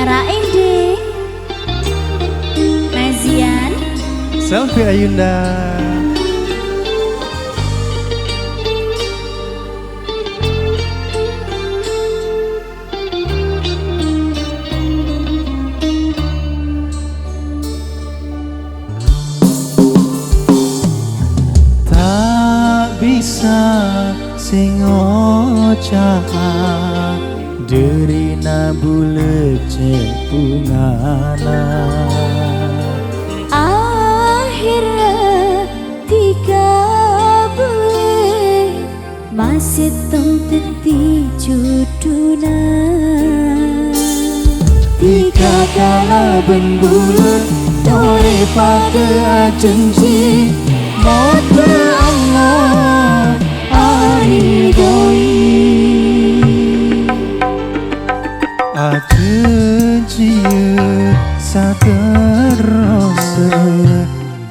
Mutiara Ende, Nazian, Selfie Ayunda. Tak bisa sing ngocah derina bulet cepungana akhirnya tiga bulan masih tong teti juduna tiga kala benbulan tore pada janji mata Allah aridoi ajenjiye saterose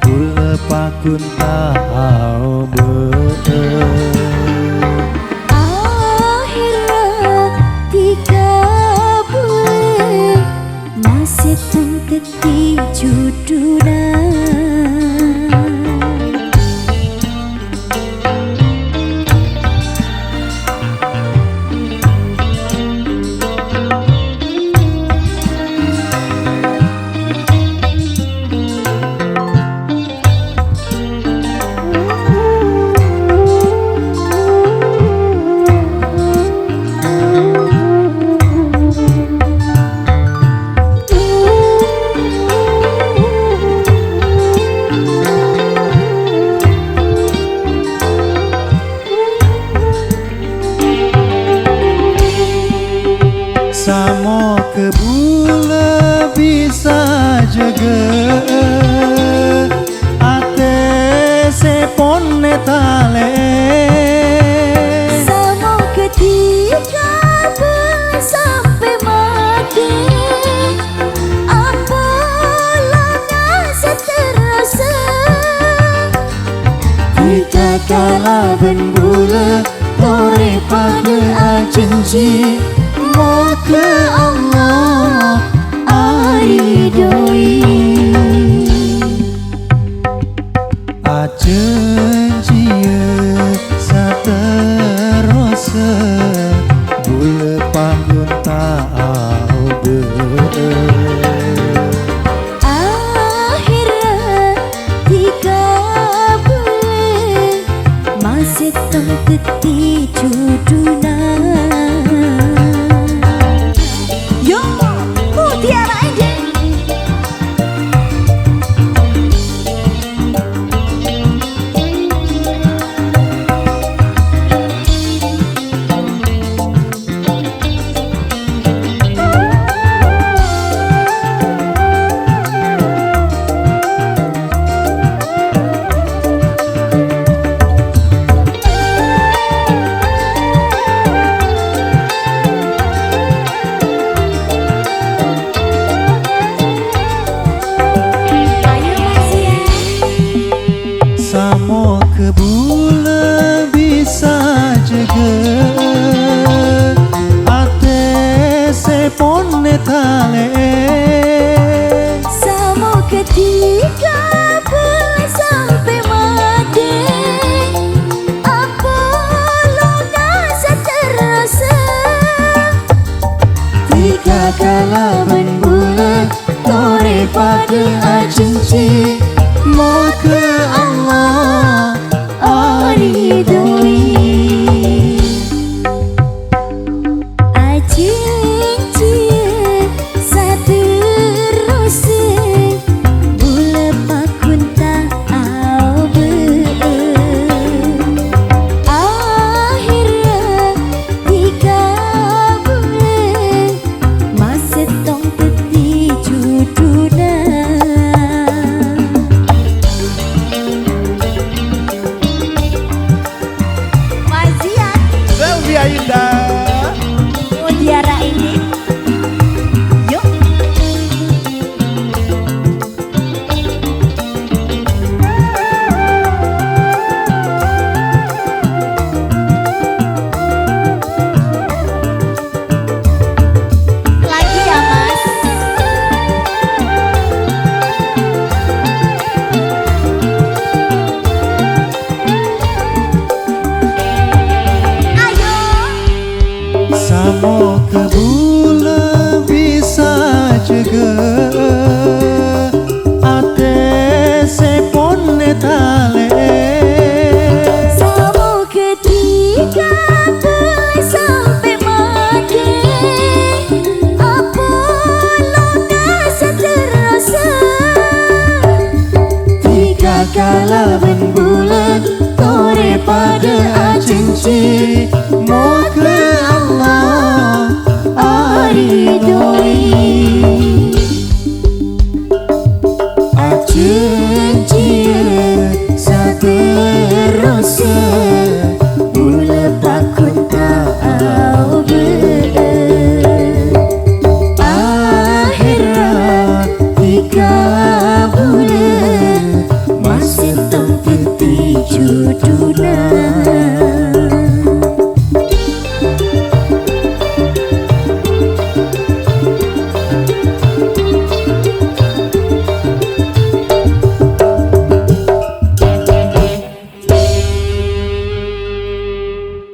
kula pakun tau akhirnya tiga bulan masih tong teti juduna Samo kebule bisa jaga ate sepone tale sama ketika sampai mati apalah seterasa kita kalah benbule tore pada ajenji maka Allah aridoi ajenjiye saterose bule panggun tau akhirnya tiga bulan masih tong teti juduna Mutiara Ende. Samo kebule bisa jaga ate sepone tale Sama ketika sampai mati apalah seterasa tiga kala benbule tore pada ajenji maka Allah aridoi ajenjiye sateruse bule pakun tau akhirnya tiga bulan masih tong teti juduna tale Sama ketika boleh sampai mati Apa nona terasa Tiga kala bulan Tore pada acinci Moga Allah aridoi Aceh